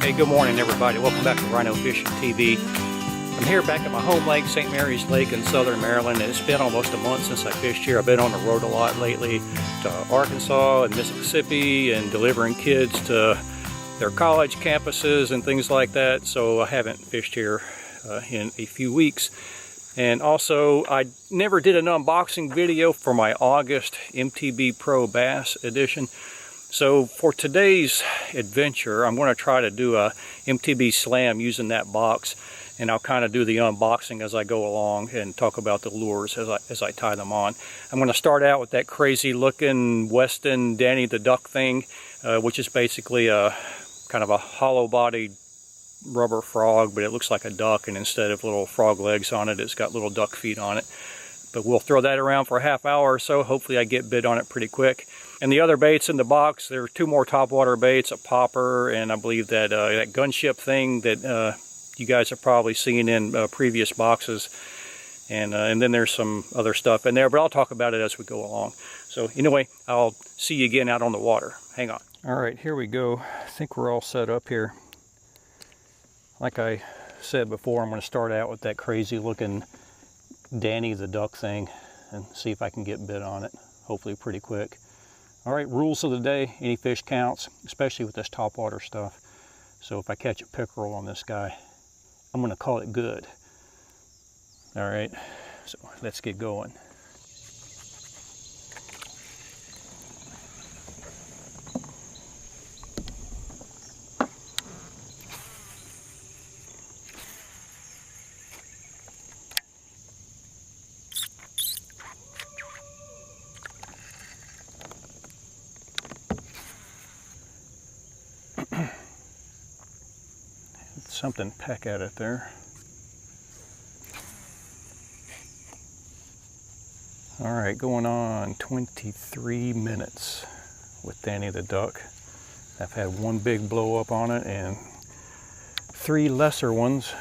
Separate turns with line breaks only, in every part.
Hey, good morning everybody. Welcome back to Rhino Fishing TV. I'm here back at my home lake, St. Mary's Lake in southern Maryland, and it's been almost a month since I fished here. I've been on the road a lot lately to Arkansas and Mississippi and delivering kids to their college campuses and things like that, so I haven't fished here in a few weeks. And also, I never did an unboxing video for my August MTB Pro Bass edition. So for today's adventure, I'm going to try to do a MTB Slam using that box, and I'll kind of do the unboxing as I go along and talk about the lures as I tie them on. I'm going to start out with that crazy looking Weston Danny the Duck thing, which is basically a kind of a hollow bodied rubber frog, but it looks like a duck, and instead of little frog legs on it, it's got little duck feet on it. But we'll throw that around for a half hour or so. Hopefully I get bit on it pretty quick. And the other baits in the box, there are two more topwater baits, a popper, and I believe that that gunship thing that you guys have probably seen in previous boxes. And then there's some other stuff in there, but I'll talk about it as we go along. So anyway, I'll see you again out on the water. Hang on. All right, here we go. I think we're all set up here. Like I said before, I'm going to start out with that crazy looking Danny the Duck thing and see if I can get bit on it, hopefully pretty quick. All right, rules of the day: any fish counts, especially with this topwater stuff. So if I catch a pickerel on this guy, I'm going to call it good. All right, so let's get going. Something peck at it there. All right, going on 23 minutes with Danny the Duck. I've had one big blow up on it and 3 lesser ones,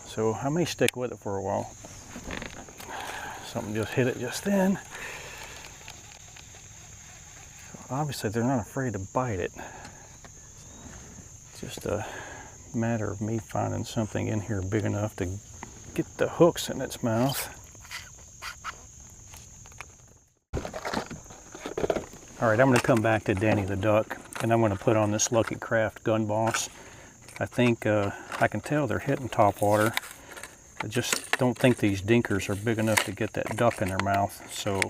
so I may stick with it for a while. Something just hit it just then. Obviously they're not afraid to bite it. It's just a matter of me finding something in here big enough to get the hooks in its mouth. All right, I'm going to come back to Danny the Duck, and I'm going to put on this Lucky Craft Gun Boss. I think I can tell they're hitting topwater. I just don't think these dinkers are big enough to get that duck in their mouth, so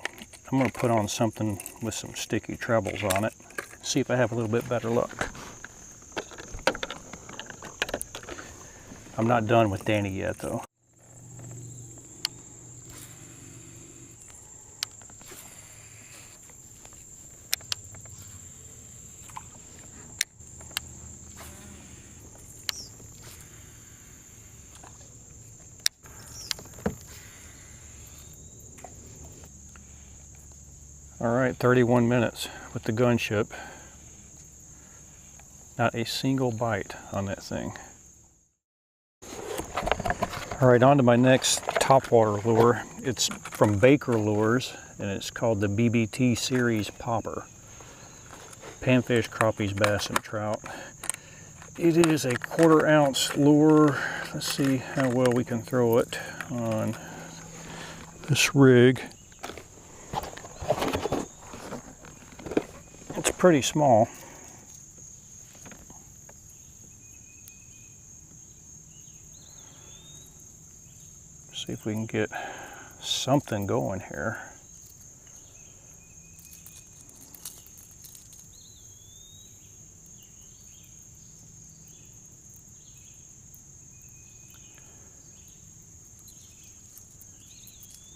I'm going to put on something with some sticky trebles on it, see if I have a little bit better luck. I'm not done with Danny yet, though. All right, 31 minutes with the gunship. Not a single bite on that thing. All right, on to my next topwater lure. It's from Baker Lures, and it's called the BBT Series Popper. Panfish, crappies, bass, and trout. It is a 1/4 ounce lure. Let's see how well we can throw it on this rig. It's pretty small. See if we can get something going here.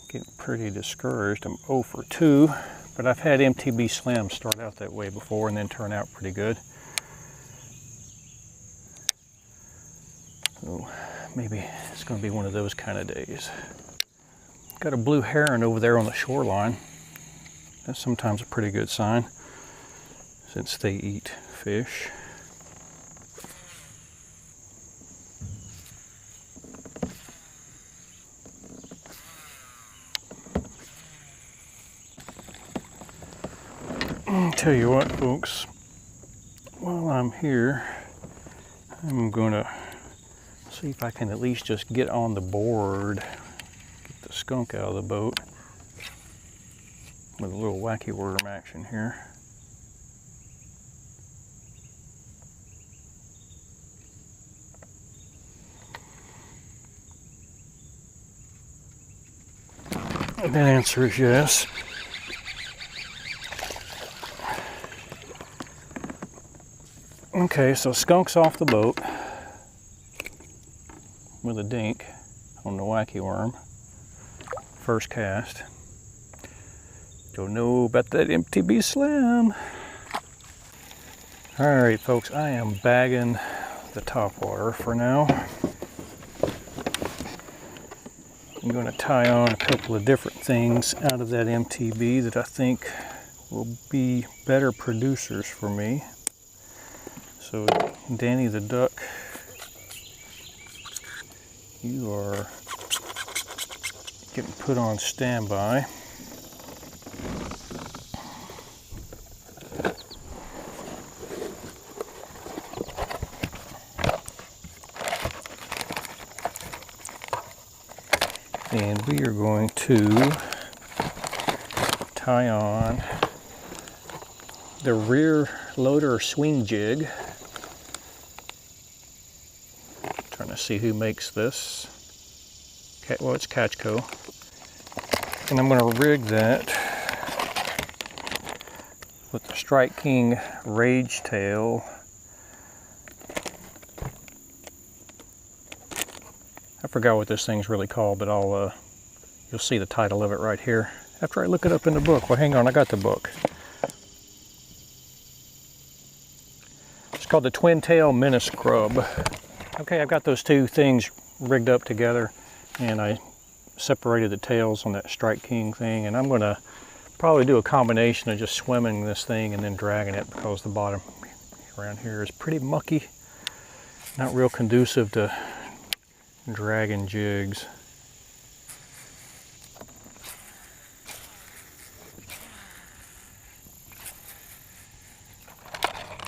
Getting pretty discouraged. I'm 0 for 2, but I've had MTB Slam start out that way before and then turn out pretty good. So maybe it's going to be one of those kind of days. Got a blue heron over there on the shoreline. That's sometimes a pretty good sign, since they eat fish. Tell you what, folks, while I'm here, I'm gonna see if I can at least just get on the board, get the skunk out of the boat with a little wacky worm action here. And the answer is yes. Okay, so skunk's off the boat with a dink on the wacky worm. First cast. Don't know about that MTB Slam. Alright folks, I am bagging the topwater for now. I'm going to tie on a couple of different things out of that MTB that I think will be better producers for me. So Danny the duck, you are getting put on standby. And we are going to tie on the rear loader swing jig. Trying to see who makes this. Well, it's Catchco. And I'm going to rig that with the Strike King Rage Tail. I forgot what this thing's really called, but you'll see the title of it right here after I look it up in the book. Well, hang on, I got the book. It's called the Twin Tail Menace Grub. Okay, I've got those two things rigged up together, and I separated the tails on that Strike King thing, and I'm going to probably do a combination of just swimming this thing and then dragging it, because the bottom around here is pretty mucky, not real conducive to dragging jigs.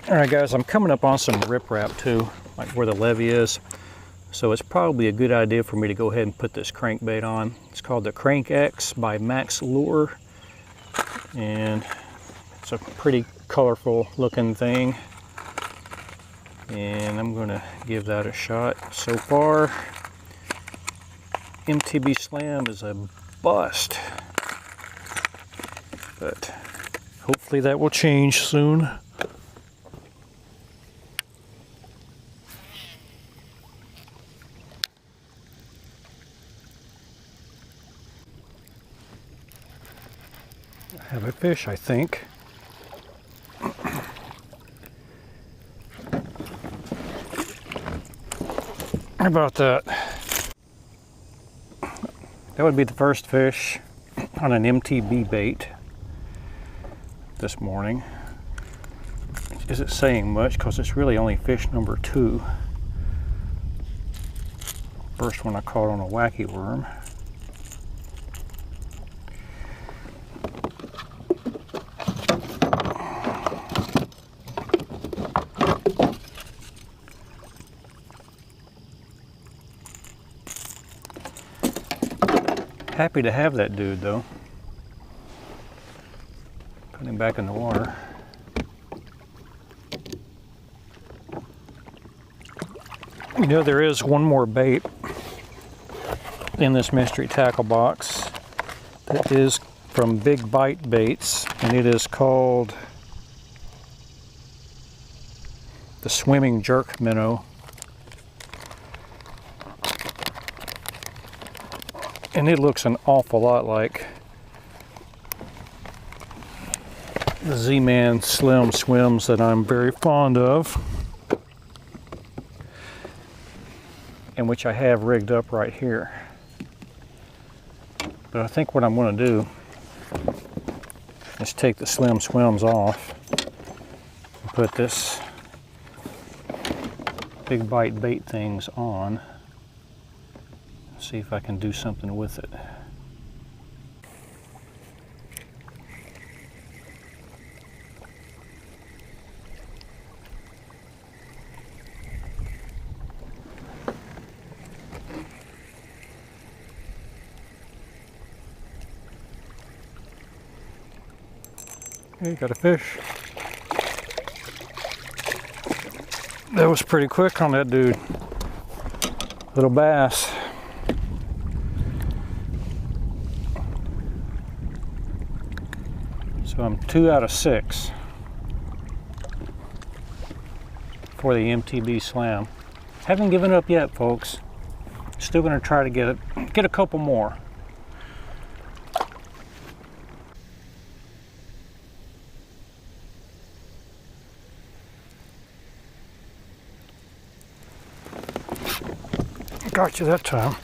Alright guys, I'm coming up on some riprap too, like where the levee is. So it's probably a good idea for me to go ahead and put this crankbait on. It's called the Crank X by Max Lure. And it's a pretty colorful looking thing. And I'm gonna give that a shot. So far, MTB Slam is a bust. But hopefully that will change soon. I have a fish, I think. How about that? That would be the first fish on an MTB bait this morning. Isn't saying much because it's really only fish number 2. First one I caught on a wacky worm. Happy to have that dude though. Put him back in the water. You know, there is one more bait in this mystery tackle box that is from Big Bite Baits, and it is called the Swimming Jerk Minnow. And it looks an awful lot like the Z-Man Slim Swims that I'm very fond of, and which I have rigged up right here. But I think what I'm going to do is take the Slim Swims off and put this Big Bite Bait things on. See if I can do something with it. Okay, got a fish. That was pretty quick on that dude. Little bass. So I'm 2 out of 6 for the MTB Slam. Haven't given up yet, folks. Still gonna try to get a couple more. Got you that time.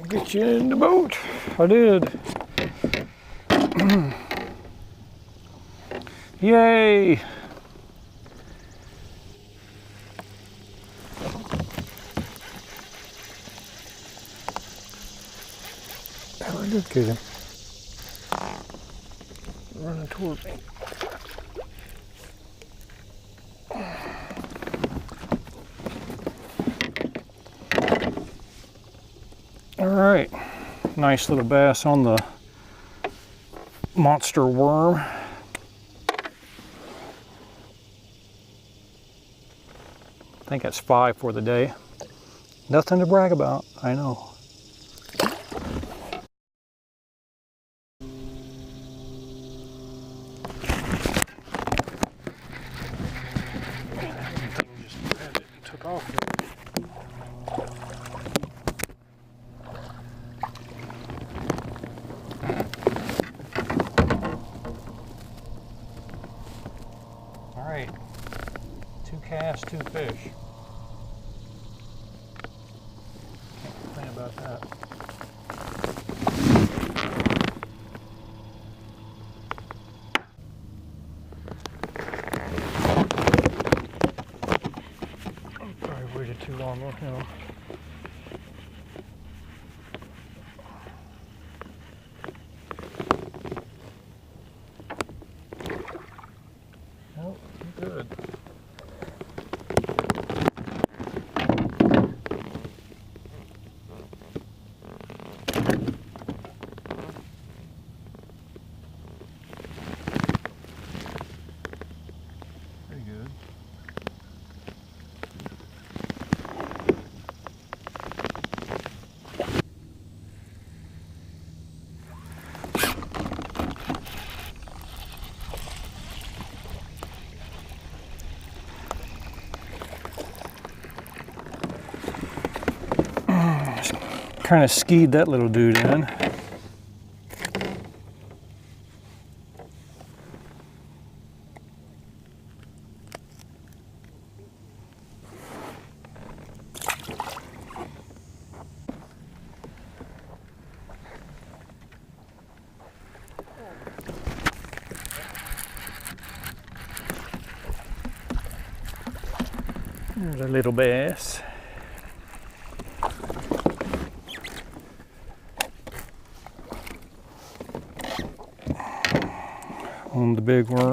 Get you in the boat. I did. Yay! I did get him. Running toward me. All right, nice little bass on the monster worm. I think that's 5 for the day. Nothing to brag about, I know. Just grabbed it and took off. All right, 2 casts, 2 fish. Can't complain about that. Probably waited too long on him. Nope, good. Pretty good. Kind of skied that little dude in. There's a little bass. On the big worm.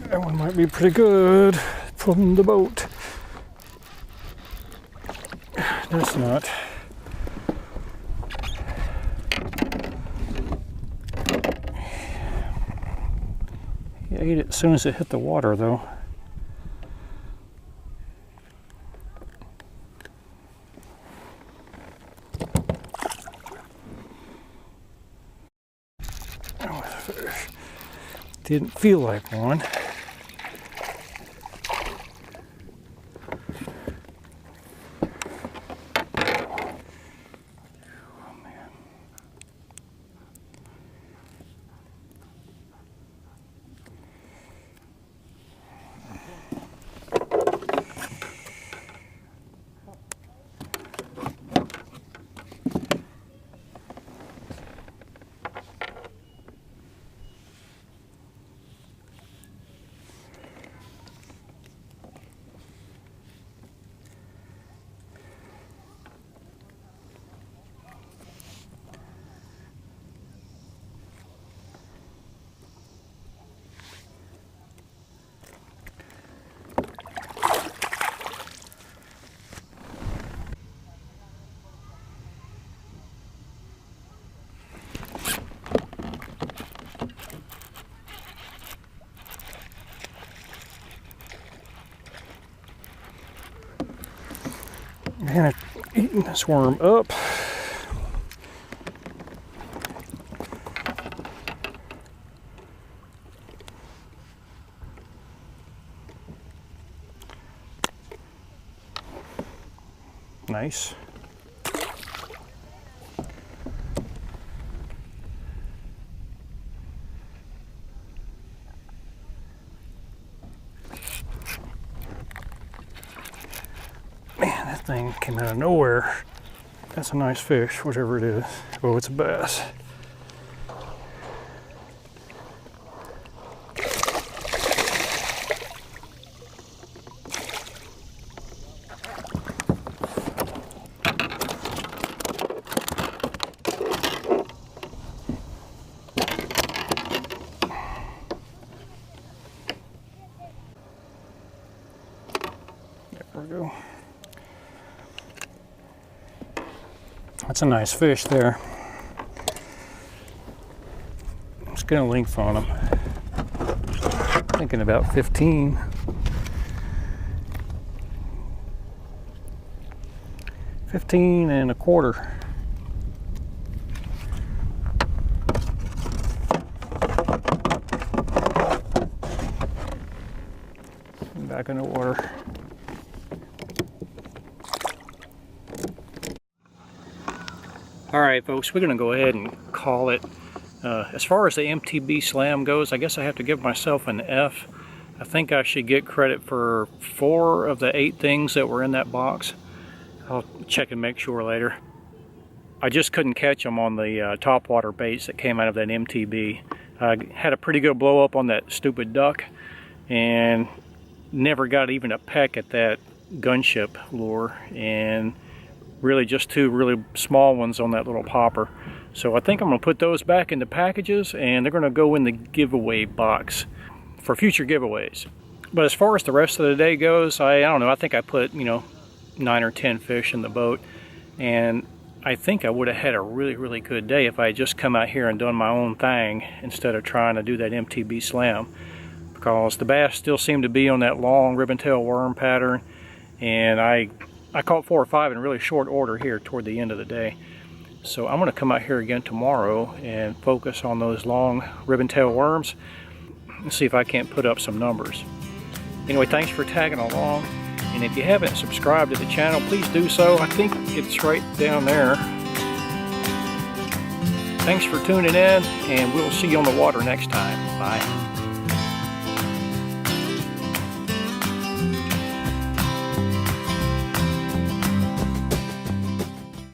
That one might be pretty good from the boat. That's not. He ate it as soon as it hit the water, though. Didn't feel like one. eating this worm up. Nice. Man, that thing came out of nowhere. That's a nice fish, whatever it is. Oh, it's a bass. There we go. That's a nice fish there. Let's get a length on him. Thinking about 15. 15 and a quarter. Back in the water. All right, folks, we're going to go ahead and call it. As far as the MTB Slam goes, I guess I have to give myself an F. I think I should get credit for 4 of the 8 things that were in that box. I'll check and make sure later. I just couldn't catch them on the topwater baits that came out of that MTB. I had a pretty good blow up on that stupid duck and never got even a peck at that gunship lure, and really just 2 really small ones on that little popper. So I think I'm going to put those back into packages, and they're going to go in the giveaway box for future giveaways. But as far as the rest of the day goes, I don't know, I think I put, 9 or 10 fish in the boat, and I think I would have had a really good day if I had just come out here and done my own thing instead of trying to do that MTB Slam, because the bass still seemed to be on that long ribbon tail worm pattern, and I caught 4 or 5 in really short order here toward the end of the day. So I'm going to come out here again tomorrow and focus on those long ribbon tail worms and see if I can't put up some numbers. Anyway, thanks for tagging along, and if you haven't subscribed to the channel, please do so. I think it's right down there. Thanks for tuning in, and we'll see you on the water next time. Bye.